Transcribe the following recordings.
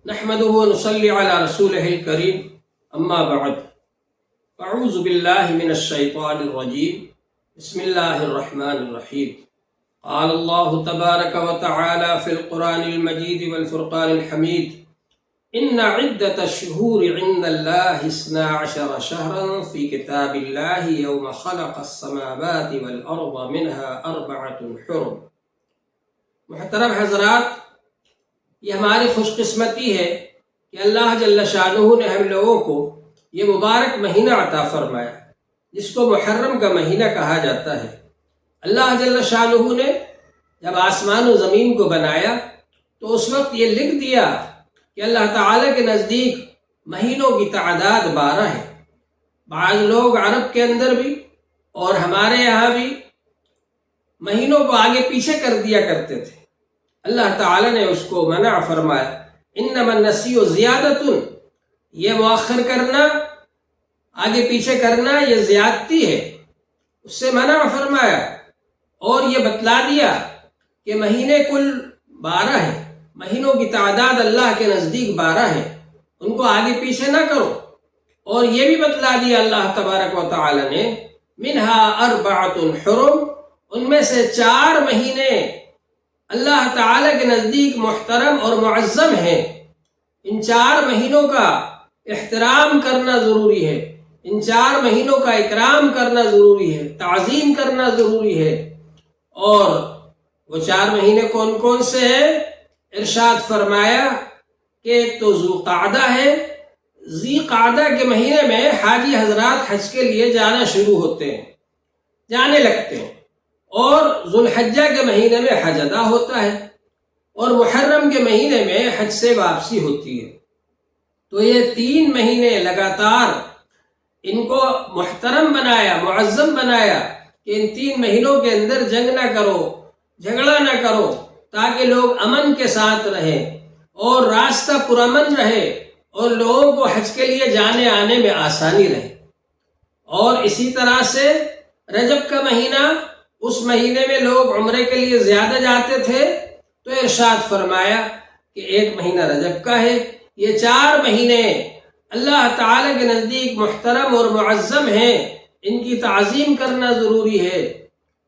نحمده ونصلي على رسوله الكريم اما بعد اعوذ بالله من الشيطان الرجيم بسم الله الرحمن الرحيم قال الله تبارك وتعالى في القرآن المجيد والفرقان الحميد إن عدة الشهور عند الله 12 شهرا في كتاب الله يوم خلق السماوات والأرض منها 4 حرم۔ محترم حضرات، یہ ہماری خوش قسمتی ہے کہ اللہ جل شانہ نے ہم لوگوں کو یہ مبارک مہینہ عطا فرمایا جس کو محرم کا مہینہ کہا جاتا ہے۔ اللہ جل شانہ نے جب آسمان و زمین کو بنایا تو اس وقت یہ لکھ دیا کہ اللہ تعالیٰ کے نزدیک مہینوں کی تعداد 12 ہے۔ بعض لوگ عرب کے اندر بھی اور ہمارے یہاں بھی مہینوں کو آگے پیچھے کر دیا کرتے تھے۔ اللہ تعالیٰ نے اس کو منع فرمایا، انما النسیء زیادۃ، یہ مؤخر کرنا، آگے پیچھے کرنا یہ زیادتی ہے، اس سے منع فرمایا اور یہ بتلا دیا کہ مہینے کل 12 ہیں، مہینوں کی تعداد اللہ کے نزدیک 12 ہے، ان کو آگے پیچھے نہ کرو۔ اور یہ بھی بتلا دیا اللہ تبارک و تعالی نے منہا 4 حرم، ان میں سے 4 مہینے اللہ تعالیٰ کے نزدیک محترم اور معظم ہیں۔ ان 4 مہینوں کا احترام کرنا ضروری ہے، ان 4 مہینوں کا اکرام کرنا ضروری ہے، تعظیم کرنا ضروری ہے۔ اور وہ 4 مہینے کون کون سے ہیں؟ ارشاد فرمایا کہ ایک تو ذوالقعدہ ہے۔ ذوالقعدہ کے مہینے میں حاجی حضرات حج کے لیے جانا شروع ہوتے ہیں، جانے لگتے ہیں، اور ذوالحجہ کے مہینے میں حج ادا ہوتا ہے، اور محرم کے مہینے میں حج سے واپسی ہوتی ہے۔ تو یہ 3 مہینے لگاتار ان کو محترم بنایا، معظم بنایا کہ ان 3 مہینوں کے اندر جنگ نہ کرو، جھگڑا نہ کرو، تاکہ لوگ امن کے ساتھ رہیں اور راستہ پرامن رہے اور لوگوں کو حج کے لیے جانے آنے میں آسانی رہے۔ اور اسی طرح سے رجب کا مہینہ، اس مہینے میں لوگ عمرے کے لیے زیادہ جاتے تھے، تو ارشاد فرمایا کہ 1 مہینہ رجب کا ہے۔ یہ 4 مہینے اللہ تعالیٰ کے نزدیک محترم اور معظم ہیں، ان کی تعظیم کرنا ضروری ہے۔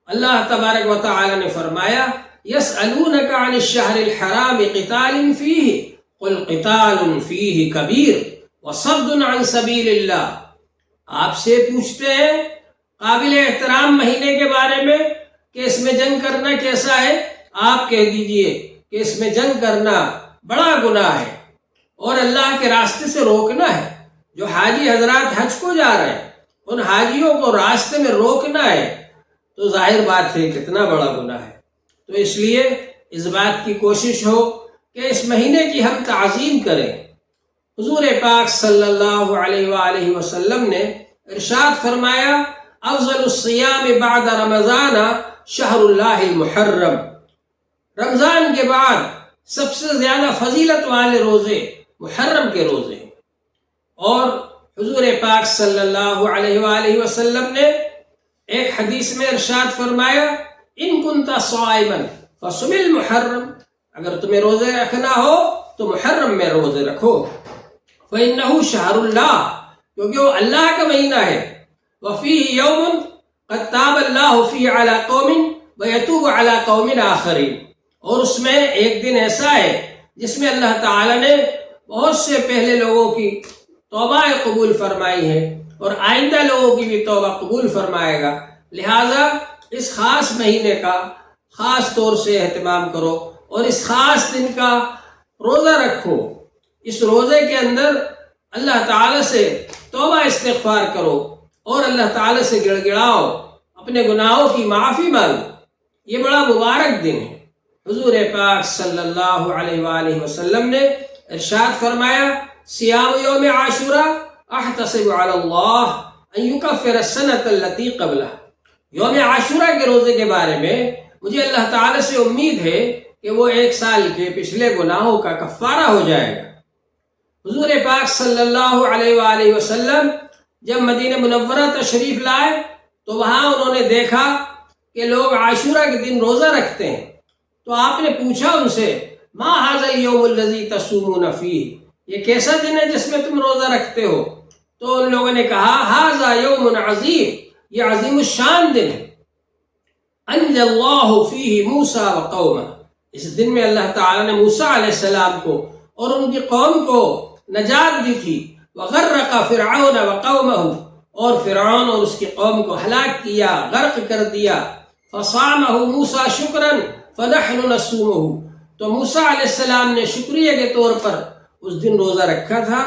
اللہ تبارک و تعالی نے فرمایا یسألونک عن الشہر الحرام قتال فیہ قل قتال فیہ کبیر وصد عن سبیل اللہ، آپ سے پوچھتے ہیں قابل احترام مہینے کے بارے میں کہ اس میں جنگ کرنا کیسا ہے، آپ کہہ دیجئے کہ اس میں جنگ کرنا بڑا گناہ ہے اور اللہ کے راستے سے روکنا ہے۔ جو حاجی حضرات حج کو جا رہے ہیں ان حاجیوں کو راستے میں روکنا ہے، تو ظاہر بات ہے کتنا بڑا گناہ ہے۔ تو اس لیے اس بات کی کوشش ہو کہ اس مہینے کی ہم تعظیم کریں۔ حضور پاک صلی اللہ علیہ وآلہ وسلم نے ارشاد فرمایا افضل الصیام بعد رمضان شہر اللہ المحرم، رمضان کے بعد سب سے زیادہ فضیلت والے روزے محرم کے روزے ہیں۔ اور حضور پاک صلی اللہ علیہ وآلہ وسلم نے ایک حدیث میں ارشاد فرمایا ان کنت صائما فصم المحرم، اگر تمہیں روزے رکھنا ہو تو محرم میں روزے رکھو، فإنہ شہر اللہ، کیونکہ وہ اللہ کا مہینہ ہے، وفیہ یوم قد تاب اللہ فیہ علی قوم ویتوب علی قوم آخرین، اور اس میں ایک دن ایسا ہے جس میں اللہ تعالی نے بہت سے پہلے لوگوں کی توبہ قبول فرمائی ہے اور آئندہ لوگوں کی بھی توبہ قبول فرمائے گا۔ لہٰذا اس خاص مہینے کا خاص طور سے اہتمام کرو اور اس خاص دن کا روزہ رکھو۔ اس روزے کے اندر اللہ تعالی سے توبہ استغفار کرو اور اللہ تعالی سے گڑ گڑاؤ، اپنے گناہوں کی معافی مانگو۔ یہ بڑا مبارک دن ہے۔ حضور پاک صلی اللہ علیہ وآلہ وسلم نے ارشاد فرمایا صیام یوم عاشوراء احتسب علی اللہ ان یکفر السنۃ التی قبلہ، یوم عاشوراء کے روزے کے بارے میں مجھے اللہ تعالی سے امید ہے کہ وہ 1 سال کے پچھلے گناہوں کا کفارہ ہو جائے گا۔ حضور پاک صلی اللہ علیہ وآلہ وسلم جب مدینہ منورہ تشریف لائے تو وہاں انہوں نے دیکھا کہ لوگ عاشوراء کے دن روزہ رکھتے ہیں، تو آپ نے پوچھا ان سے ما ھذا الیوم الذی تصومون فیہ، یہ کیسا دن ہے جس میں تم روزہ رکھتے ہو؟ تو ان لوگوں نے کہا ھذا یوم عظیم، یہ عظیم الشان دن ہے، انجى اللہ فیہ موسیٰ وقومہ، اس دن میں اللہ تعالیٰ نے موسیٰ علیہ السلام کو اور ان کی قوم کو نجات دی تھی، وغرق فرعون وقومہ، اور فرعون اور اس کی قوم کو ہلاک کیا، غرق کر دیا، فصامہ موسیٰ شکرا فنحن نصومہ، تو موسیٰ علیہ السلام نے شکریہ کے طور پر اس دن روزہ رکھا تھا،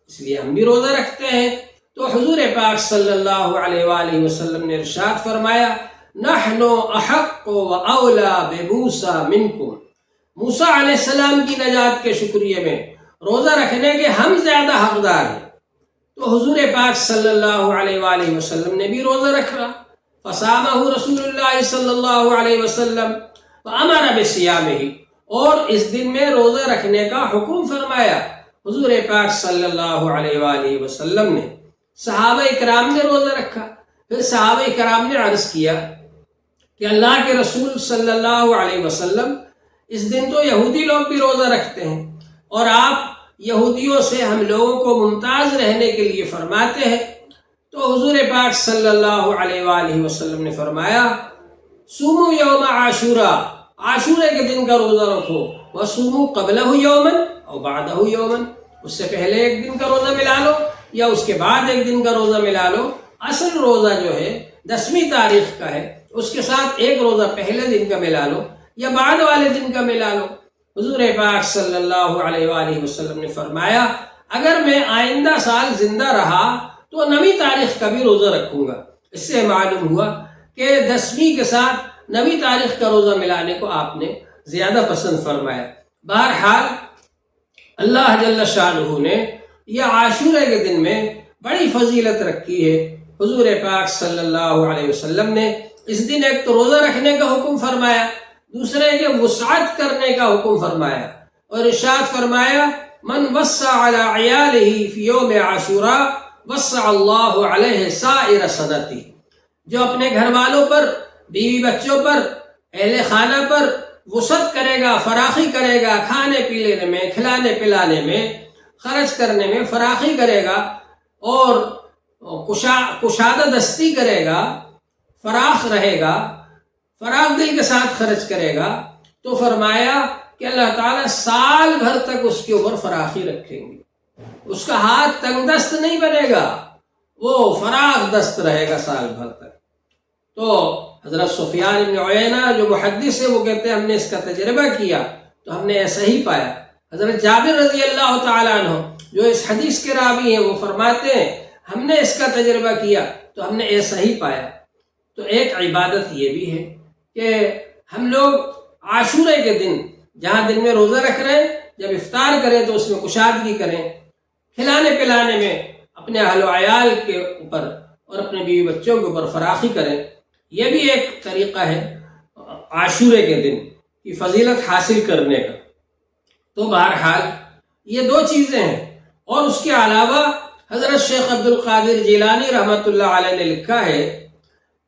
اس لیے ہم بھی روزہ رکھتے ہیں۔ تو حضور پاک صلی اللہ علیہ وآلہ وسلم نے ارشاد فرمایا نحن احق و اولا بموسیٰ منکم، موسیٰ علیہ السلام کی نجات کے شکریہ میں روزہ رکھنے کے ہم زیادہ حقدار ہیں۔ تو حضور پاک صلی اللہ علیہ وآلہ وسلم نے بھی روزہ رکھا، فصامہ رسول اللہ صلی اللہ علیہ وسلم وامر بصیامہ، اور اس دن میں روزہ رکھنے کا حکم فرمایا حضور پاک صلی اللہ علیہ وآلہ وسلم نے۔ صحابہ اکرام نے روزہ رکھا، پھر صحابہ اکرام نے عرض کیا کہ اللہ کے رسول صلی اللہ علیہ وسلم اس دن تو یہودی لوگ بھی روزہ رکھتے ہیں، اور آپ یہودیوں سے ہم لوگوں کو ممتاز رہنے کے لیے فرماتے ہیں۔ تو حضور پاک صلی اللہ علیہ وآلہ وسلم نے فرمایا صوموا یوم عاشوراء، عاشورے کے دن کا روزہ رکھو، وصوموا قبلہ یوما او بعدہ یوما، اس سے پہلے ایک دن کا روزہ ملا لو یا اس کے بعد ایک دن کا روزہ ملا لو۔ اصل روزہ جو ہے 10ویں تاریخ کا ہے، اس کے ساتھ ایک روزہ پہلے دن کا ملا لو یا بعد والے دن کا ملا لو۔ حضور پاک صلی اللہ علیہ وآلہ وسلم نے فرمایا اگر میں آئندہ سال زندہ رہا تو 9ویں تاریخ کا بھی روزہ رکھوں گا۔ اس سے معلوم ہوا کہ 10ویں کے ساتھ 9ویں تاریخ کا روزہ ملانے کو آپ نے زیادہ پسند فرمایا۔ بہرحال اللہ جل شانہ نے یہ عاشورے کے دن میں بڑی فضیلت رکھی ہے۔ حضور پاک صلی اللہ علیہ وسلم نے اس دن ایک تو روزہ رکھنے کا حکم فرمایا، دوسرے کہ وسعت کرنے کا حکم فرمایا، اور ارشاد فرمایا من وسع علی عیالہ فی یوم عاشوراء وسع اللہ علیہ سائر سنتہ، جو اپنے گھر والوں پر، بیوی بچوں پر، اہل خانہ پر وسعت کرے گا، فراخی کرے گا، کھانے پینے میں، کھلانے پلانے میں، خرچ کرنے میں فراخی کرے گا، اور کشادہ دستی کرے گا، فراخ رہے گا، فراخ دل کے ساتھ خرچ کرے گا، تو فرمایا کہ اللہ تعالیٰ سال بھر تک اس کے اوپر فراخی رکھیں گے، اس کا ہاتھ تنگ دست نہیں بنے گا، وہ فراخ دست رہے گا سال بھر تک۔ تو حضرت سفیان بن عیینہ جو محدث ہے وہ کہتے ہیں ہم نے اس کا تجربہ کیا تو ہم نے ایسا ہی پایا۔ حضرت جابر رضی اللہ تعالیٰ عنہ جو اس حدیث کے راوی ہیں وہ فرماتے ہیں ہم نے اس کا تجربہ کیا تو ہم نے ایسا ہی پایا۔ تو ایک عبادت یہ بھی ہے کہ ہم لوگ عاشورے کے دن جہاں دن میں روزہ رکھ رہے ہیں جب افطار کریں تو اس میں کشادگی کریں، کھلانے پلانے میں اپنے اہل و عیال کے اوپر اور اپنے بیوی بچوں کے اوپر فراخی کریں۔ یہ بھی ایک طریقہ ہے عاشورے کے دن کی فضیلت حاصل کرنے کا۔ تو بہرحال یہ دو چیزیں ہیں، اور اس کے علاوہ حضرت شیخ عبد القادر جیلانی رحمۃ اللہ علیہ نے لکھا ہے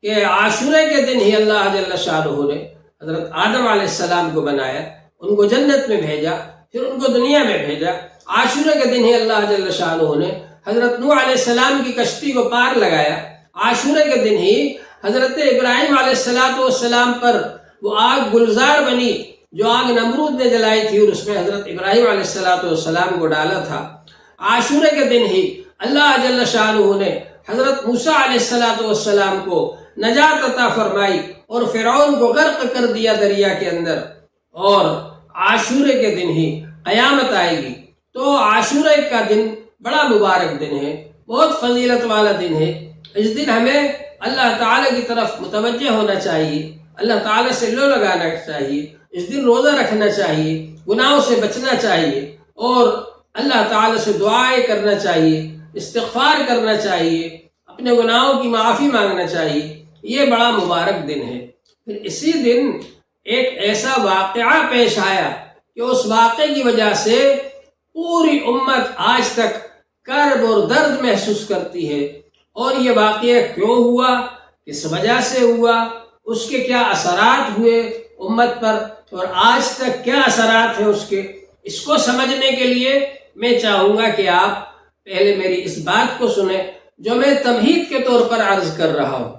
کہ عاشورے کے دن ہی اللہ جل شانہ نے حضرت آدم علیہ السلام کو بنایا، ان کو جنت میں بھیجا، پھر ان کو دنیا میں بھیجا۔ عاشورے کے دن ہی اللہ جل شانہ نے حضرت نوح علیہ السلام کی کشتی کو پار لگایا۔ عاشورے کے دن ہی حضرت ابراہیم علیہ السلام پر وہ آگ گلزار بنی جو آگ نمرود نے جلائی تھی، اور اس میں حضرت ابراہیم علیہ السلام کو ڈالا تھا۔ عاشورے کے دن ہی اللہ جل شانہ نے حضرت موسیٰ علیہ السلام کو نجات عطا فرمائی اور فرعون کو غرق کر دیا دریا کے اندر، اور عاشورے کے دن ہی قیامت آئے گی۔ تو عاشورے کا دن بڑا مبارک دن ہے، بہت فضیلت والا دن ہے۔ اس دن ہمیں اللہ تعالیٰ کی طرف متوجہ ہونا چاہیے، اللہ تعالیٰ سے لو لگانا چاہیے، اس دن روزہ رکھنا چاہیے، گناہوں سے بچنا چاہیے، اور اللہ تعالیٰ سے دعائیں کرنا چاہیے، استغفار کرنا چاہیے، اپنے گناہوں کی معافی مانگنا چاہیے۔ یہ بڑا مبارک دن ہے۔ پھر اسی دن ایک ایسا واقعہ پیش آیا کہ اس واقعے کی وجہ سے پوری امت آج تک کرب اور درد محسوس کرتی ہے، اور یہ واقعہ کیوں ہوا، کس وجہ سے ہوا، اس کے کیا اثرات ہوئے، امت پر اور آج تک کیا اثرات ہیں اس کے، اس کو سمجھنے کے لیے میں چاہوں گا کہ آپ پہلے میری اس بات کو سنیں جو میں تمہید کے طور پر عرض کر رہا ہوں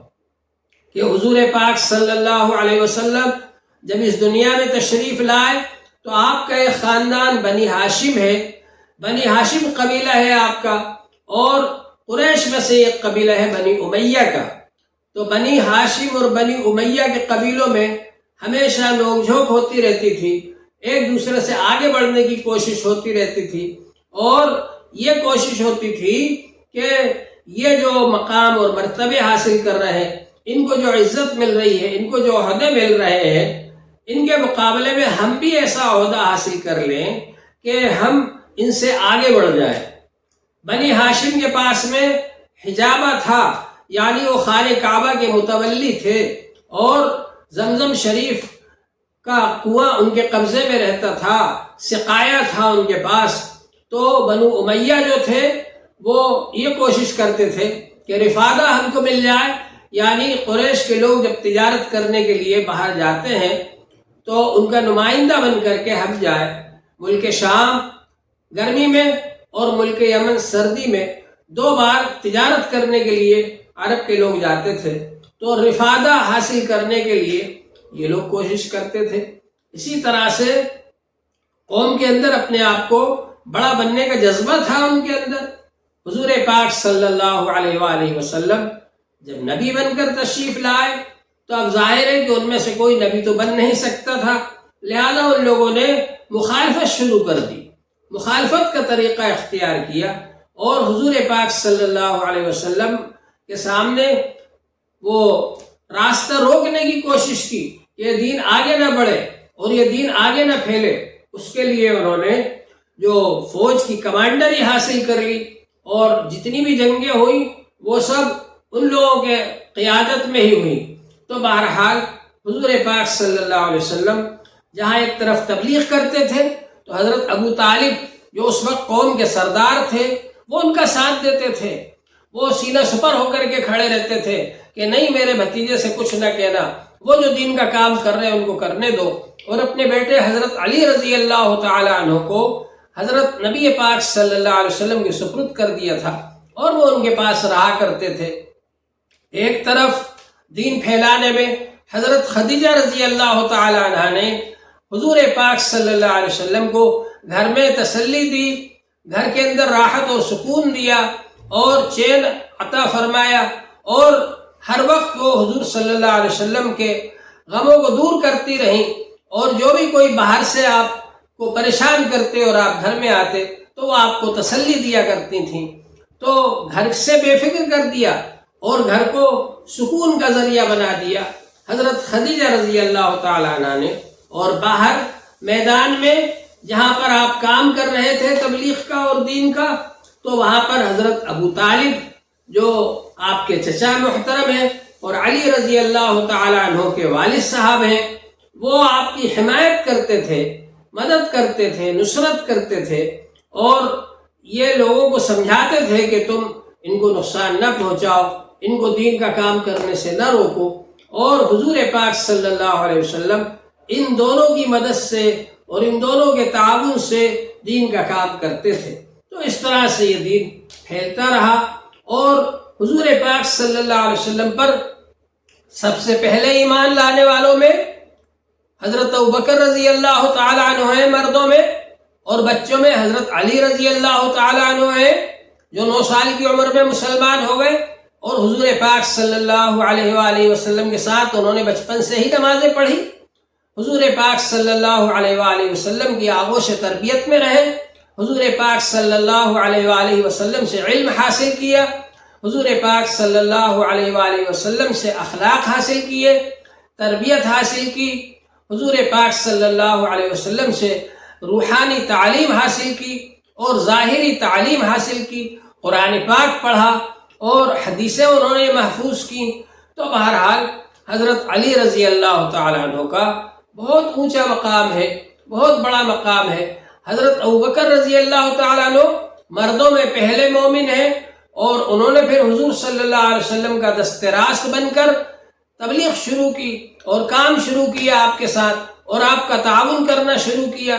کہ حضور پاک صلی اللہ علیہ وسلم جب اس دنیا میں تشریف لائے تو آپ کا ایک خاندان بنی ہاشم ہے، بنی ہاشم قبیلہ ہے آپ کا، اور قریش میں سے ایک قبیلہ ہے بنی امیہ کا۔ تو بنی ہاشم اور بنی امیہ کے قبیلوں میں ہمیشہ نوک جھوک ہوتی رہتی تھی، ایک دوسرے سے آگے بڑھنے کی کوشش ہوتی رہتی تھی، اور یہ کوشش ہوتی تھی کہ یہ جو مقام اور مرتبے حاصل کر رہے ہیں، ان کو جو عزت مل رہی ہے، ان کو جو عہدے مل رہے ہیں، ان کے مقابلے میں ہم بھی ایسا عہدہ حاصل کر لیں کہ ہم ان سے آگے بڑھ جائیں۔ بنی ہاشم کے پاس میں حجابہ تھا، یعنی وہ خانہ کعبہ کے متولی تھے، اور زمزم شریف کا کنواں ان کے قبضے میں رہتا تھا، سقایا تھا ان کے پاس۔ تو بنو امیہ جو تھے وہ یہ کوشش کرتے تھے کہ رفادہ ہم کو مل جائے، یعنی قریش کے لوگ جب تجارت کرنے کے لیے باہر جاتے ہیں تو ان کا نمائندہ بن کر کے ہم جائیں۔ ملک شام گرمی میں اور ملک یمن سردی میں 2 بار تجارت کرنے کے لیے عرب کے لوگ جاتے تھے، تو رفادہ حاصل کرنے کے لیے یہ لوگ کوشش کرتے تھے۔ اسی طرح سے قوم کے اندر اپنے آپ کو بڑا بننے کا جذبہ تھا ان کے اندر۔ حضور پاک صلی اللہ علیہ وآلہ وسلم جب نبی بن کر تشریف لائے تو اب ظاہر ہے کہ ان میں سے کوئی نبی تو بن نہیں سکتا تھا، لہذا ان لوگوں نے مخالفت شروع کر دی، مخالفت کا طریقہ اختیار کیا، اور حضور پاک صلی اللہ علیہ وسلم کے سامنے وہ راستہ روکنے کی کوشش کی کہ یہ دین آگے نہ بڑھے اور یہ دین آگے نہ پھیلے۔ اس کے لیے انہوں نے جو فوج کی کمانڈری حاصل کر لی، اور جتنی بھی جنگیں ہوئیں وہ سب ان لوگوں کے قیادت میں ہی ہوئی۔ تو بہرحال حضور پاک صلی اللہ علیہ وسلم جہاں ایک طرف تبلیغ کرتے تھے تو حضرت ابو طالب جو اس وقت قوم کے سردار تھے وہ ان کا ساتھ دیتے تھے، وہ سینہ سپر ہو کر کے کھڑے رہتے تھے کہ نہیں، میرے بھتیجے سے کچھ نہ کہنا، وہ جو دین کا کام کر رہے ہیں ان کو کرنے دو۔ اور اپنے بیٹے حضرت علی رضی اللہ تعالی عنہ کو حضرت نبی پاک صلی اللہ علیہ وسلم کے سپرد کر دیا تھا، اور وہ ان کے پاس رہا کرتے تھے۔ ایک طرف دین پھیلانے میں حضرت خدیجہ رضی اللہ تعالی عنہ نے حضور پاک صلی اللہ علیہ وسلم کو گھر میں تسلی دی، گھر کے اندر راحت اور سکون دیا اور چین عطا فرمایا، اور ہر وقت وہ حضور صلی اللہ علیہ وسلم کے غموں کو دور کرتی رہیں، اور جو بھی کوئی باہر سے آپ کو پریشان کرتے اور آپ گھر میں آتے تو وہ آپ کو تسلی دیا کرتی تھیں۔ تو گھر سے بے فکر کر دیا اور گھر کو سکون کا ذریعہ بنا دیا حضرت خدیجہ رضی اللہ تعالیٰ عنہ نے۔ اور باہر میدان میں جہاں پر آپ کام کر رہے تھے تبلیغ کا اور دین کا، تو وہاں پر حضرت ابو طالب جو آپ کے چچا محترم ہیں اور علی رضی اللہ تعالیٰ عنہ کے والد صاحب ہیں، وہ آپ کی حمایت کرتے تھے، مدد کرتے تھے، نصرت کرتے تھے، اور یہ لوگوں کو سمجھاتے تھے کہ تم ان کو نقصان نہ پہنچاؤ، ان کو دین کا کام کرنے سے نہ روکو۔ اور حضور پاک صلی اللہ علیہ وسلم ان دونوں کی مدد سے اور ان دونوں کے تعاون سے دین کا کام کرتے تھے۔ تو اس طرح سے یہ دین پھیلتا رہا، اور حضور پاک صلی اللہ علیہ وسلم پر سب سے پہلے ایمان لانے والوں میں حضرت ابوبکر رضی اللہ تعالیٰ عنہ ہیں مردوں میں، اور بچوں میں حضرت علی رضی اللہ تعالیٰ عنہ ہیں جو 9 سال کی عمر میں مسلمان ہو گئے، اور حضور پاک صلی اللہ علیہ وآلہ وسلم کے ساتھ انہوں نے بچپن سے ہی نمازیں پڑھی، حضور پاک صلی اللہ علیہ وآلہ وسلم کی آغوش تربیت میں رہے، حضور پاک صلی اللہ علیہ وآلہ وسلم سے علم حاصل کیا، حضور پاک صلی اللہ علیہ وآلہ وسلم سے اخلاق حاصل کیے، تربیت حاصل کی، حضور پاک صلی اللہ علیہ وسلم سے روحانی تعلیم حاصل کی اور ظاہری تعلیم حاصل کی، قرآن پاک پڑھا اور حدیثیں انہوں نے محفوظ کی۔ تو بہرحال حضرت علی رضی اللہ تعالیٰ عنہ کا بہت اونچا مقام ہے، بہت بڑا مقام ہے۔ حضرت ابوبکر رضی اللہ تعالیٰ عنہ مردوں میں پہلے مومن ہیں، اور انہوں نے پھر حضور صلی اللہ علیہ وسلم کا دست راست بن کر تبلیغ شروع کی اور کام شروع کیا آپ کے ساتھ اور آپ کا تعاون کرنا شروع کیا،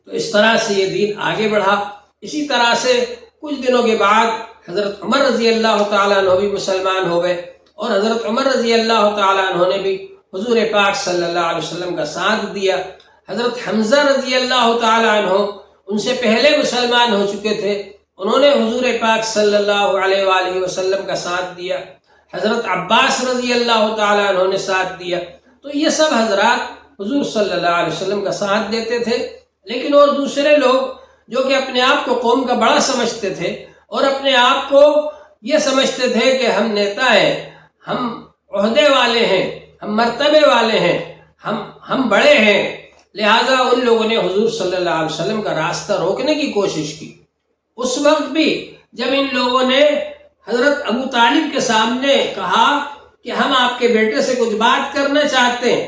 تو اس طرح سے یہ دین آگے بڑھا۔ اسی طرح سے کچھ دنوں کے بعد حضرت عمر رضی اللہ تعالیٰ عنہ بھی مسلمان ہو گئے، اور حضرت عمر رضی اللہ تعالیٰ عنہ نے بھی حضور پاک صلی اللہ علیہ وسلم کا ساتھ دیا۔ حضرت حمزہ رضی اللہ تعالیٰ عنہ ان سے پہلے مسلمان ہو چکے تھے، انہوں نے حضور پاک صلی اللہ علیہ وآلہ وسلم کا ساتھ دیا۔ حضرت عباس رضی اللہ تعالیٰ عنہ نے ساتھ دیا۔ تو یہ سب حضرات حضور صلی اللہ علیہ وسلم کا ساتھ دیتے تھے، لیکن اور دوسرے لوگ جو کہ اپنے آپ کو قوم کا بڑا سمجھتے تھے اور اپنے آپ کو یہ سمجھتے تھے کہ ہم نیتا ہیں، ہم عہدے والے ہیں، ہم مرتبے والے ہیں، ہم بڑے ہیں، لہٰذا ان لوگوں نے حضور صلی اللہ علیہ وسلم کا راستہ روکنے کی کوشش کی۔ اس وقت بھی جب ان لوگوں نے حضرت ابو طالب کے سامنے کہا کہ ہم آپ کے بیٹے سے کچھ بات کرنا چاہتے ہیں،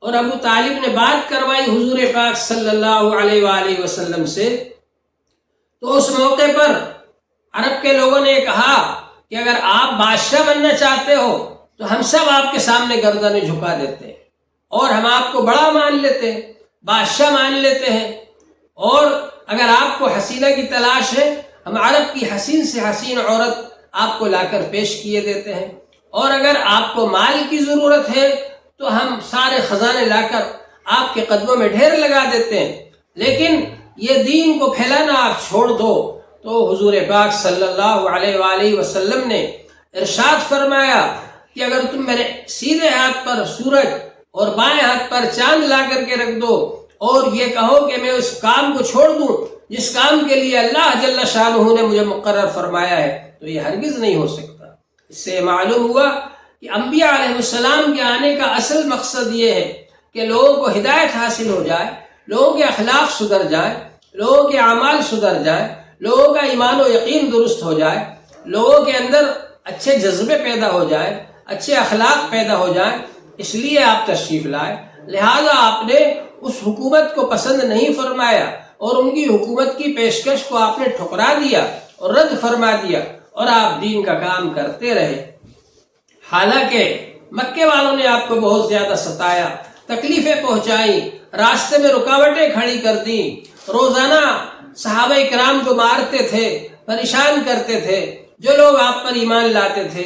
اور ابو طالب نے بات کروائی حضور پاک صلی اللہ علیہ وآلہ وسلم سے، تو اس موقع پر عرب کے لوگوں نے کہا کہ اگر آپ بادشاہ بننا چاہتے ہو تو ہم سب آپ کے سامنے گردنیں جھکا دیتے ہیں اور ہم آپ کو بڑا مان لیتے ہیں، بادشاہ مان لیتے ہیں، اور اگر آپ کو حسینہ کی تلاش ہے ہم عرب کی حسین سے حسین عورت آپ کو لا کر پیش کیے دیتے ہیں، اور اگر آپ کو مال کی ضرورت ہے تو ہم سارے خزانے لا کر آپ کے قدموں میں ڈھیر لگا دیتے ہیں، لیکن یہ دین کو پھیلانا آپ چھوڑ دو۔ تو حضور پاک صلی اللہ علیہ وآلہ وسلم نے ارشاد فرمایا کہ اگر تم میرے سیدھے ہاتھ پر سورج اور بائیں ہاتھ پر چاند لا کر کے رکھ دو اور یہ کہو کہ میں اس کام کو چھوڑ دوں جس کام کے لیے اللہ جل شانہ نے مجھے مقرر فرمایا ہے، تو یہ ہرگز نہیں ہو سکتا۔ اس سے معلوم ہوا کہ انبیاء علیہ السلام کے آنے کا اصل مقصد یہ ہے کہ لوگوں کو ہدایت حاصل ہو جائے، لوگوں کے اخلاق سدھر جائیں، لوگوں کے اعمال سدھر جائیں، لوگوں کا ایمان و یقین درست ہو جائے، لوگوں کے اندر اچھے جذبے پیدا ہو جائیں، اچھے اخلاق پیدا ہو جائیں، اس لیے آپ تشریف لائے۔ لہذا آپ نے اس حکومت کو پسند نہیں فرمایا اور ان کی حکومت کی پیشکش کو آپ نے ٹھکرا دیا اور رد فرما دیا، اور آپ دین کا کام کرتے رہے۔ حالانکہ مکے والوں نے آپ کو بہت زیادہ ستایا، تکلیفیں پہنچائیں، راستے میں رکاوٹیں کھڑی کر دیں، روزانہ صحابہ کرام کو مارتے تھے، پریشان کرتے تھے۔ جو لوگ آپ پر ایمان لاتے تھے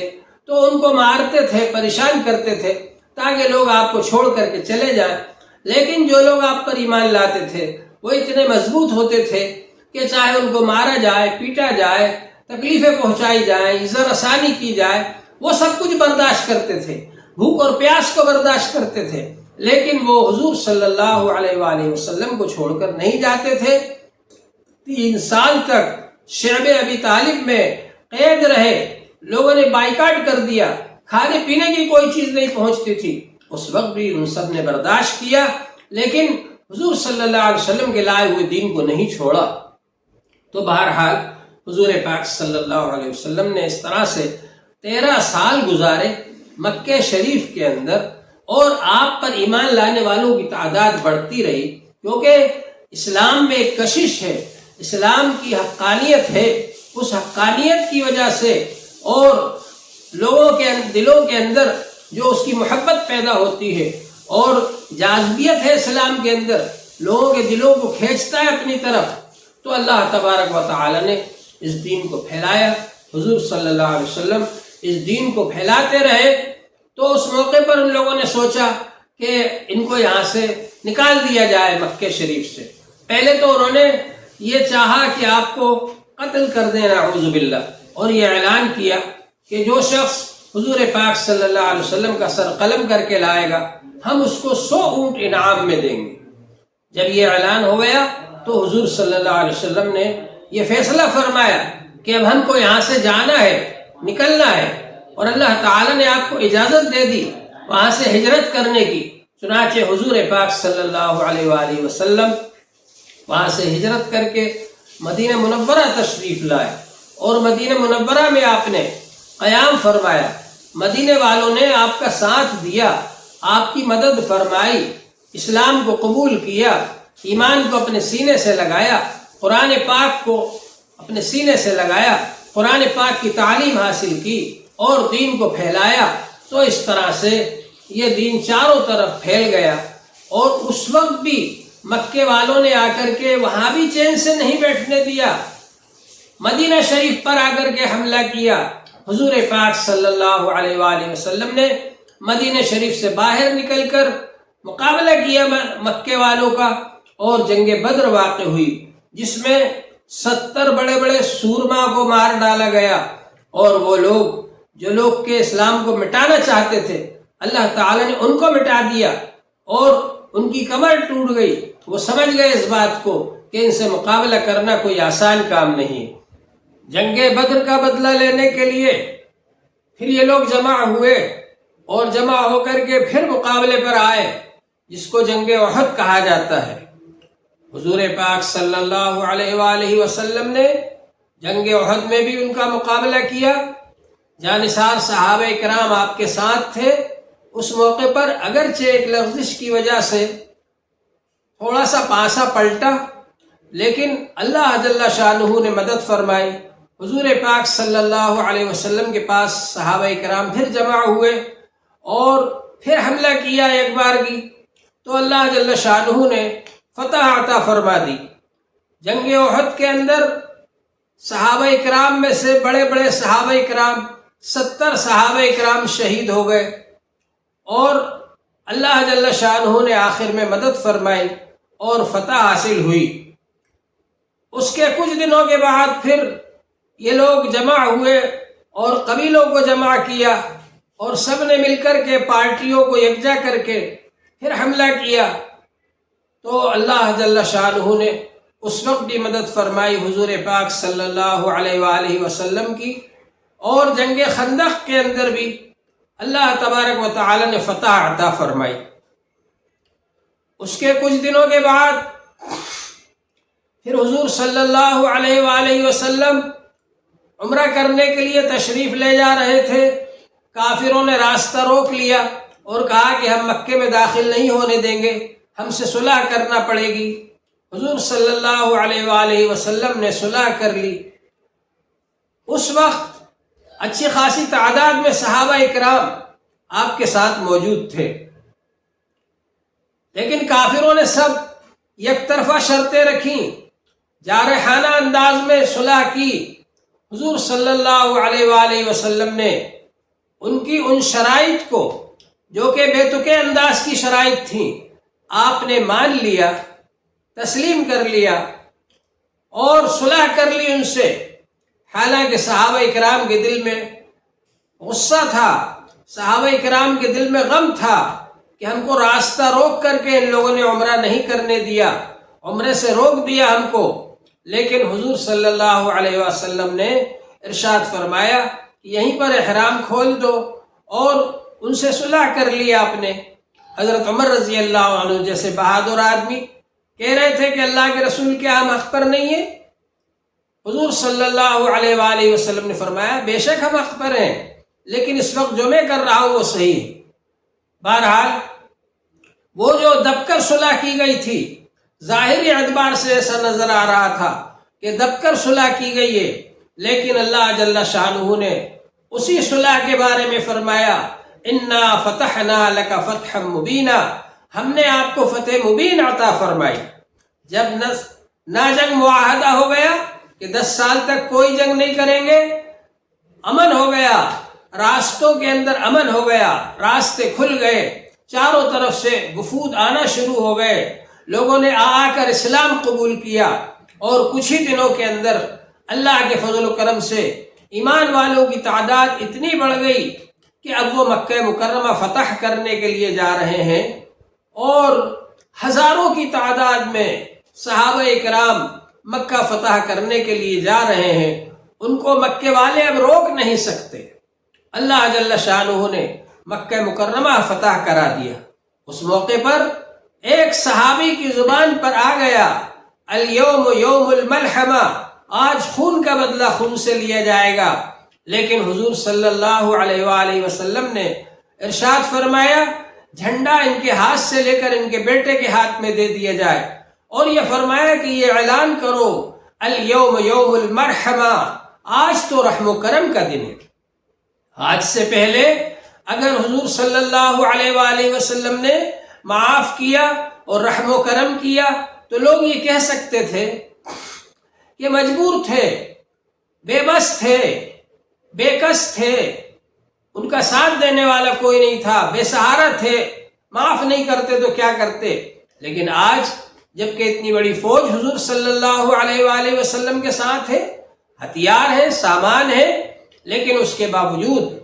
تو ان کو مارتے تھے، پریشان کرتے تھے تاکہ لوگ آپ کو چھوڑ کر کے چلے جائیں، لیکن جو لوگ آپ پر ایمان لاتے تھے وہ اتنے مضبوط ہوتے تھے کہ چاہے ان کو مارا جائے، پیٹا جائے، تکلیفیں پہنچائی جائیں، اذر رسانی کی جائے، وہ سب کچھ برداشت کرتے تھے، بھوک اور پیاس کو برداشت کرتے تھے، لیکن وہ حضور صلی اللہ علیہ وآلہ وسلم کو چھوڑ کر نہیں جاتے تھے۔ 3 سال تک شعب ابی طالب میں قید رہے، لوگوں نے بائیکاٹ کر دیا، کھانے پینے کی کوئی چیز نہیں پہنچتی تھی، اس وقت بھی ان سب نے برداشت کیا، لیکن حضور صلی اللہ علیہ وسلم کے لائے ہوئے دین کو نہیں چھوڑا۔ تو بہرحال حضور پاک صلی اللہ علیہ وسلم نے اس طرح سے 13 سال گزارے مکہ شریف کے اندر، اور آپ پر ایمان لانے والوں کی تعداد بڑھتی رہی، کیونکہ اسلام میں ایک کشش ہے، اسلام کی حقانیت ہے، اس حقانیت کی وجہ سے اور لوگوں کے دلوں کے اندر جو اس کی محبت پیدا ہوتی ہے اور جاذبیت ہے اسلام کے اندر، لوگوں کے دلوں کو کھینچتا ہے اپنی طرف، تو اللہ تبارک و تعالی نے اس دین کو پھیلایا۔ حضور صلی اللہ علیہ وسلم اس دین کو پھیلاتے رہے، تو اس موقع پر ان لوگوں نے سوچا کہ ان کو یہاں سے نکال دیا جائے مکہ شریف سے۔ پہلے تو انہوں نے یہ چاہا کہ آپ کو قتل کر دیں، نعوذ باللہ، اور یہ اعلان کیا کہ جو شخص حضور پاک صلی اللہ علیہ وسلم کا سر قلم کر کے لائے گا ہم اس کو 100 اونٹ انعام میں دیں گے۔ جب یہ اعلان ہو گیا تو حضور صلی اللہ علیہ وسلم نے یہ فیصلہ فرمایا کہ اب ہم کو یہاں سے جانا ہے، نکلنا ہے، اور اللہ تعالی نے آپ کو اجازت دے دی وہاں سے ہجرت کرنے کی۔ چنانچہ حضور پاک صلی اللہ علیہ وآلہ وسلم وہاں سے ہجرت کر کے مدینہ منورہ تشریف لائے، اور مدینہ منورہ میں آپ نے قیام فرمایا، مدینے والوں نے آپ کا ساتھ دیا، آپ کی مدد فرمائی، اسلام کو قبول کیا، ایمان کو اپنے سینے سے لگایا، قرآن پاک کو اپنے سینے سے لگایا، قرآن پاک کی تعلیم حاصل کی اور دین کو پھیلایا، تو اس طرح سے یہ دین چاروں طرف پھیل گیا، اور اس وقت بھی مکے والوں نے آ کر کے وہاں بھی چین سے نہیں بیٹھنے دیا، مدینہ شریف پر آ کر کے حملہ کیا۔ حضور پاک صلی اللہ علیہ وآلہ وسلم نے مدینہ شریف سے باہر نکل کر مقابلہ کیا مکے والوں کا، اور جنگ بدر واقع ہوئی، جس میں 70 بڑے بڑے سورما کو مار ڈالا گیا، اور وہ لوگ کہ اسلام کو مٹانا چاہتے تھے، اللہ تعالیٰ نے ان کو مٹا دیا، اور ان کی کمر ٹوٹ گئی۔ وہ سمجھ گئے اس بات کو کہ ان سے مقابلہ کرنا کوئی آسان کام نہیں۔ جنگ بدر کا بدلہ لینے کے لیے پھر یہ لوگ جمع ہوئے، اور جمع ہو کر کے پھر مقابلے پر آئے، جس کو جنگ احد کہا جاتا ہے۔ حضور پاک صلی اللہ علیہ وآلہ وسلم نے جنگ احد میں بھی ان کا مقابلہ کیا۔ جانثار صحابہ کرام آپ کے ساتھ تھے۔ اس موقع پر اگرچہ ایک لغزش کی وجہ سے تھوڑا سا پانسا پلٹا، لیکن اللہ جل شانہ نے مدد فرمائی۔ حضور پاک صلی اللہ علیہ وسلم کے پاس صحابہ کرام پھر جمع ہوئے، اور پھر حملہ کیا ایک بار کی، تو اللہ جل شانہ نے فتح عطا فرما دی۔ جنگ احد کے اندر صحابہ کرام میں سے بڑے بڑے صحابہ کرام 70 صحابہ کرام شہید ہو گئے، اور اللہ جل شانہ نے آخر میں مدد فرمائی اور فتح حاصل ہوئی۔ اس کے کچھ دنوں کے بعد پھر یہ لوگ جمع ہوئے اور قبیلوں کو جمع کیا، اور سب نے مل کر کے پارٹیوں کو یکجا کر کے پھر حملہ کیا، تو اللہ جل شانہ نے اس وقت بھی مدد فرمائی حضور پاک صلی اللہ علیہ وآلہ وسلم کی، اور جنگ خندق کے اندر بھی اللہ تبارک و تعالی نے فتح عطا فرمائی۔ اس کے کچھ دنوں کے بعد پھر حضور صلی اللہ علیہ وآلہ وسلم عمرہ کرنے کے لیے تشریف لے جا رہے تھے۔ کافروں نے راستہ روک لیا اور کہا کہ ہم مکے میں داخل نہیں ہونے دیں گے، ہم سے صلح کرنا پڑے گی۔ حضور صلی اللہ علیہ وآلہ وسلم نے صلح کر لی۔ اس وقت اچھی خاصی تعداد میں صحابہ اکرام آپ کے ساتھ موجود تھے، لیکن کافروں نے سب یک طرفہ شرطیں رکھیں، جارحانہ انداز میں صلح کی۔ حضور صلی اللہ علیہ وآلہ وسلم نے ان کی ان شرائط کو، جو کہ بے تکے انداز کی شرائط تھیں، آپ نے مان لیا، تسلیم کر لیا، اور صلح کر لی ان سے۔ حالانکہ صحابہ کرام کے دل میں غصہ تھا، صحابہ کرام کے دل میں غم تھا کہ ہم کو راستہ روک کر کے ان لوگوں نے عمرہ نہیں کرنے دیا، عمرے سے روک دیا ہم کو۔ لیکن حضور صلی اللہ علیہ وسلم نے ارشاد فرمایا کہ یہیں پر احرام کھول دو، اور ان سے صلح کر لیا آپ نے۔ حضرت عمر رضی اللہ عنہ جیسے بہادر آدمی کہہ رہے تھے کہ اللہ کے رسول کیا ہم حق پر نہیں ہیں؟ حضور صلی اللہ علیہ وآلہ وسلم نے فرمایا بے شک ہم حق پر ہیں، لیکن اس وقت جو میں کر رہا ہوں وہ صحیح ہے۔ بہرحال وہ جو دب کر صلح کی گئی تھی، ظاہری اعتبار سے ایسا نظر آ رہا تھا کہ دب کر صلح کی گئی ہے، لیکن اللہ جل شانہ نے اسی صلح کے بارے میں فرمایا انا فتحنا لک فتحا مبینا، ہم نے آپ کو فتح مبین عطا فرمائی۔ جب نہ جنگ معاہدہ ہو گیا کہ 10 سال تک کوئی جنگ نہیں کریں گے، امن ہو گیا، راستوں کے اندر امن ہو گیا، راستے کھل گئے، چاروں طرف سے وفود آنا شروع ہو گئے، لوگوں نے آ کر اسلام قبول کیا، اور کچھ ہی دنوں کے اندر اللہ کے فضل و کرم سے ایمان والوں کی تعداد اتنی بڑھ گئی کہ اب وہ مکہ مکرمہ فتح کرنے کے لیے جا رہے ہیں، اور ہزاروں کی تعداد میں صحابہ کرام مکہ فتح کرنے کے لیے جا رہے ہیں۔ ان کو مکے والے اب روک نہیں سکتے۔ اللہ جل شانہ نے مکہ مکرمہ فتح کرا دیا۔ اس موقع پر ایک صحابی کی زبان پر آ گیا الیوم یوم الملحمہ، آج خون کا بدلہ خون سے لیا جائے گا۔ لیکن حضور صلی اللہ علیہ وآلہ وسلم نے ارشاد فرمایا جھنڈا ان کے ہاتھ سے لے کر ان کے بیٹے کے ہاتھ میں دے دیا جائے، اور یہ فرمایا کہ یہ اعلان کرو الیوم یوم المرحمہ، آج تو رحم و کرم کا دن ہے۔ آج سے پہلے اگر حضور صلی اللہ علیہ وآلہ وسلم نے معاف کیا اور رحم و کرم کیا تو لوگ یہ کہہ سکتے تھے کہ مجبور تھے، بے بس تھے، بے کس تھے، ان کا ساتھ دینے والا کوئی نہیں تھا، بے سہارا تھے، معاف نہیں کرتے تو کیا کرتے۔ لیکن آج جبکہ اتنی بڑی فوج حضور صلی اللہ علیہ وآلہ وسلم کے ساتھ ہے، ہتھیار ہے، سامان ہے، لیکن اس کے باوجود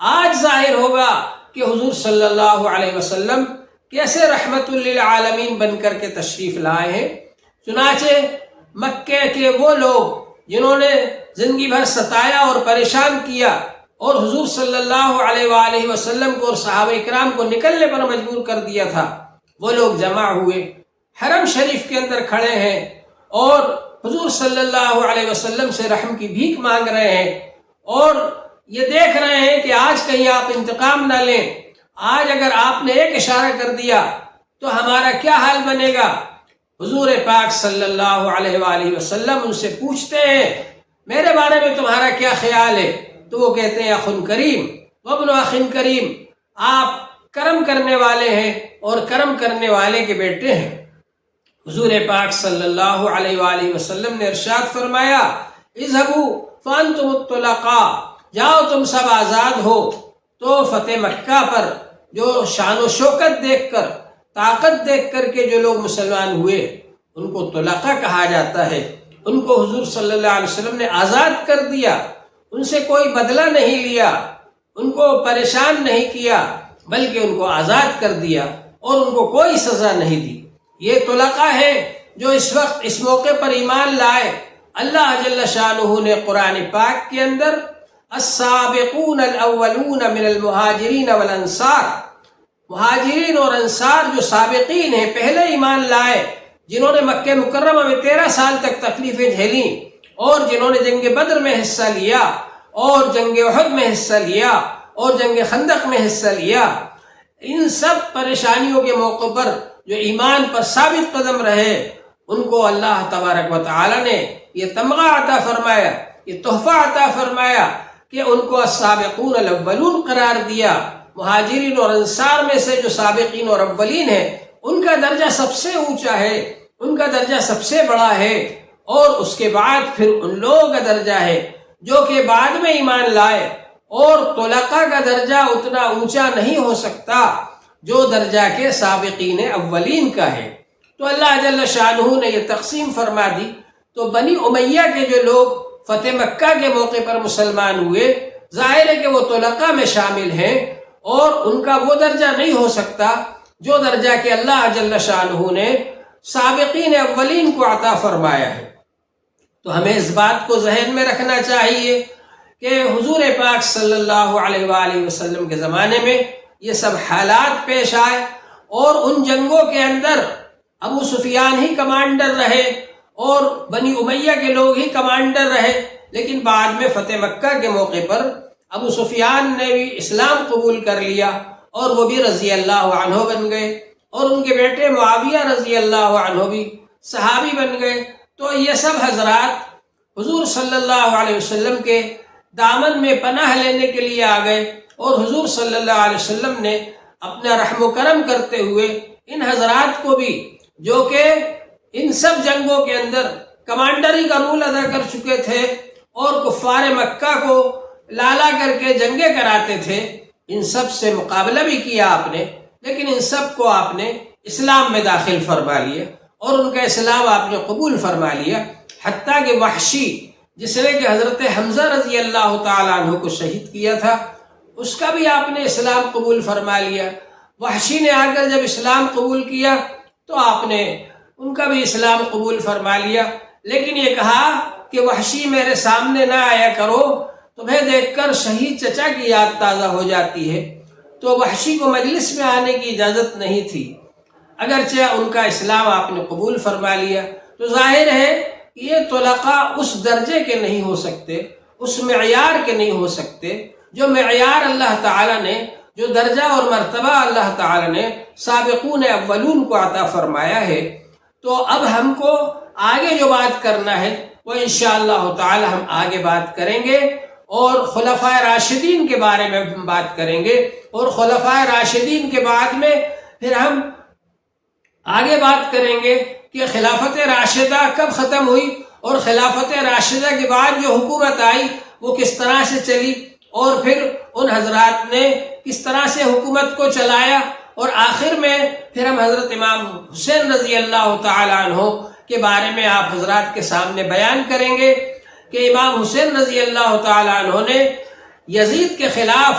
آج ظاہر ہوگا کہ حضور صلی اللہ علیہ وسلم کیسے رحمت للعالمین بن کر کے تشریف لائے ہیں۔ چنانچہ مکے کے وہ لوگ جنہوں نے زندگی بھر ستایا اور پریشان کیا اور حضور صلی اللہ علیہ وآلہ وسلم کو اور صحابہ کرام کو نکلنے پر مجبور کر دیا تھا، وہ لوگ جمع ہوئے، حرم شریف کے اندر کھڑے ہیں اور حضور صلی اللہ علیہ وسلم سے رحم کی بھیک مانگ رہے ہیں اور یہ دیکھ رہے ہیں کہ آج کہیں آپ انتقام نہ لیں، آج اگر آپ نے ایک اشارہ کر دیا تو ہمارا کیا حال بنے گا۔ حضور پاک صلی اللہ علیہ وآلہ وسلم ان سے پوچھتے ہیں میرے بارے میں تمہارا کیا خیال ہے، تو وہ کہتے ہیں اخن کریم وابن اخن کریم، آپ کرم کرنے والے ہیں اور کرم کرنے والے کے بیٹے ہیں۔ حضور پاک صلی اللہ علیہ وآلہ وسلم نے ارشاد فرمایا اذهبوا فانتم الطلقاء، جاؤ تم سب آزاد ہو۔ تو فتح مکہ پر جو شان و شوکت دیکھ کر، طاقت دیکھ کر کے جو لوگ مسلمان ہوئے ان کو طلقاء کہا جاتا ہے۔ ان کو حضور صلی اللہ علیہ وسلم نے آزاد کر دیا، ان سے کوئی بدلہ نہیں لیا، ان کو پریشان نہیں کیا، بلکہ ان کو آزاد کر دیا اور ان کو کوئی سزا نہیں دی۔ یہ طلقاء ہیں جو اس وقت اس موقع پر ایمان لائے۔ اللہ جل شانہ نے قرآن پاک کے اندر السابقون الاولون من المہاجرین والانصار، مہاجرین اور انصار جو سابقین ہیں، پہلے ایمان لائے، جنہوں نے مکہ مکرمہ میں 13 سال تک تکلیفیں جھیلیں اور جنہوں نے جنگ بدر میں حصہ لیا اور جنگ احد میں حصہ لیا اور جنگ خندق میں حصہ لیا، ان سب پریشانیوں کے موقع پر جو ایمان پر ثابت قدم رہے ان کو اللہ تبارک و تعالی نے یہ تمغہ عطا فرمایا، یہ تحفہ عطا فرمایا کہ ان کو السابقون الاولون قرار دیا۔ مہاجرین اور انصار میں سے جو سابقین اور اولین ہیں ان کا درجہ سب سے اونچا ہے، ان کا درجہ سب سے بڑا ہے، اور اس کے بعد پھر ان لوگوں کا درجہ ہے جو کہ بعد میں ایمان لائے، اور طلقاء کا درجہ اتنا اونچا نہیں ہو سکتا جو درجہ کے سابقین اولین کا ہے۔ تو اللہ جل شانہ نے یہ تقسیم فرما دی۔ تو بنی امیہ کے جو لوگ فتح مکہ کے موقع پر مسلمان ہوئے، ظاہر ہے کہ وہ طلقاء میں شامل ہیں اور ان کا وہ درجہ نہیں ہو سکتا جو درجہ کہ اللہ جل شانہ نے سابقین اولین کو عطا فرمایا ہے۔ تو ہمیں اس بات کو ذہن میں رکھنا چاہیے کہ حضور پاک صلی اللہ علیہ وآلہ وسلم کے زمانے میں یہ سب حالات پیش آئے اور ان جنگوں کے اندر ابو سفیان ہی کمانڈر رہے اور بنی امیہ کے لوگ ہی کمانڈر رہے، لیکن بعد میں فتح مکہ کے موقع پر ابو سفیان نے بھی اسلام قبول کر لیا اور وہ بھی رضی اللہ عنہ بن گئے، اور ان کے بیٹے معاویہ رضی اللہ عنہ بھی صحابی بن گئے۔ تو یہ سب حضرات حضور صلی اللہ علیہ وسلم کے دامن میں پناہ لینے کے لیے آ گئے، اور حضور صلی اللہ علیہ وسلم نے اپنا رحم و کرم کرتے ہوئے ان حضرات کو بھی، جو کہ ان سب جنگوں کے اندر کمانڈری کا رول ادا کر چکے تھے اور کفار مکہ کو لالا کر کے جنگیں کراتے تھے، ان سب سے مقابلہ بھی کیا آپ نے، لیکن ان سب کو آپ نے اسلام میں داخل فرما لیا اور ان کا اسلام آپ نے قبول فرما لیا۔ حتیٰ کہ وحشی، جس نے کہ حضرت حمزہ رضی اللہ تعالیٰ عنہ کو شہید کیا تھا، اس کا بھی آپ نے اسلام قبول فرما لیا۔ وحشی نے آ کر جب اسلام قبول کیا تو آپ نے ان کا بھی اسلام قبول فرما لیا، لیکن یہ کہا کہ وحشی میرے سامنے نہ آیا کرو، تمہیں دیکھ کر شہید چچا کی یاد تازہ ہو جاتی ہے۔ تو وحشی کو مجلس میں آنے کی اجازت نہیں تھی، اگرچہ ان کا اسلام آپ نے قبول فرما لیا۔ تو ظاہر ہے کہ یہ طلقاء اس درجے کے نہیں ہو سکتے، اس معیار کے نہیں ہو سکتے جو معیار اللہ تعالیٰ نے، جو درجہ اور مرتبہ اللہ تعالیٰ نے سابقون اولون کو عطا فرمایا ہے۔ تو اب ہم کو آگے جو بات کرنا ہے وہ انشاءاللہ تعالی ہم آگے بات کریں گے، اور خلفائے راشدین کے بارے میں ہم بات کریں گے، اور خلفائے راشدین کے بعد میں پھر ہم آگے بات کریں گے کہ خلافت راشدہ کب ختم ہوئی، اور خلافت راشدہ کے بعد جو حکومت آئی وہ کس طرح سے چلی، اور پھر ان حضرات نے کس طرح سے حکومت کو چلایا، اور آخر میں پھر ہم حضرت امام حسین رضی اللہ تعالیٰ عنہ کے بارے میں آپ حضرات کے سامنے بیان کریں گے کہ امام حسین رضی اللہ تعالیٰ عنہ نے یزید کے خلاف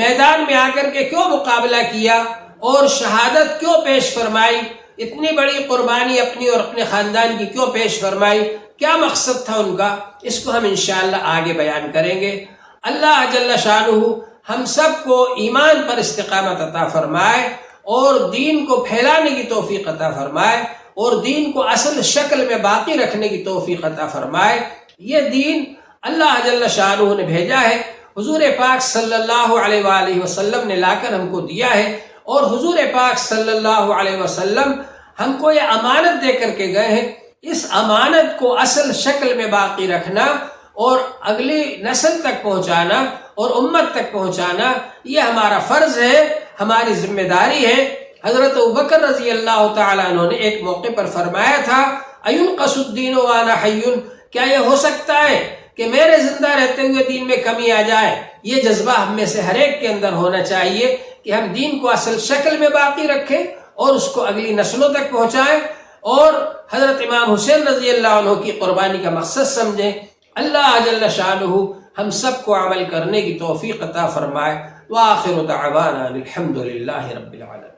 میدان میں آ کر کے کیوں مقابلہ کیا اور شہادت کیوں پیش فرمائی، اتنی بڑی قربانی اپنی اور اپنے خاندان کی کیوں پیش فرمائی، کیا مقصد تھا ان کا، اس کو ہم انشاءاللہ آگے بیان کریں گے۔ اللہ جل شانہ ہم سب کو ایمان پر استقامت عطا فرمائے اور دین کو پھیلانے کی توفیق عطا فرمائے اور دین کو اصل شکل میں باقی رکھنے کی توفیق عطا فرمائے۔ یہ دین اللہ جل شانہ نے بھیجا ہے، حضور پاک صلی اللہ علیہ وآلہ وسلم نے لا کر ہم کو دیا ہے، اور حضور پاک صلی اللہ علیہ وسلم ہم کو یہ امانت دے کر کے گئے ہیں۔ اس امانت کو اصل شکل میں باقی رکھنا اور اگلی نسل تک پہنچانا اور امت تک پہنچانا، یہ ہمارا فرض ہے، ہماری ذمہ داری ہے۔ حضرت ابوبکر رضی اللہ تعالیٰ عنہ نے ایک موقع پر فرمایا تھا، اَيُنْقَصُ الدِّينُ وَأَنَا حَيٌّ، کیا یہ ہو سکتا ہے کہ میرے زندہ رہتے ہوئے دین میں کمی آ جائے؟ یہ جذبہ ہم میں سے ہر ایک کے اندر ہونا چاہیے کہ ہم دین کو اصل شکل میں باقی رکھیں اور اس کو اگلی نسلوں تک پہنچائیں اور حضرت امام حسین رضی اللہ عنہ کی قربانی کا مقصد سمجھیں۔ اللہ جل شانہ ہم سب کو عمل کرنے کی توفیق عطا فرمائے۔ وآخر دعوانا الحمد للہ رب العالمین۔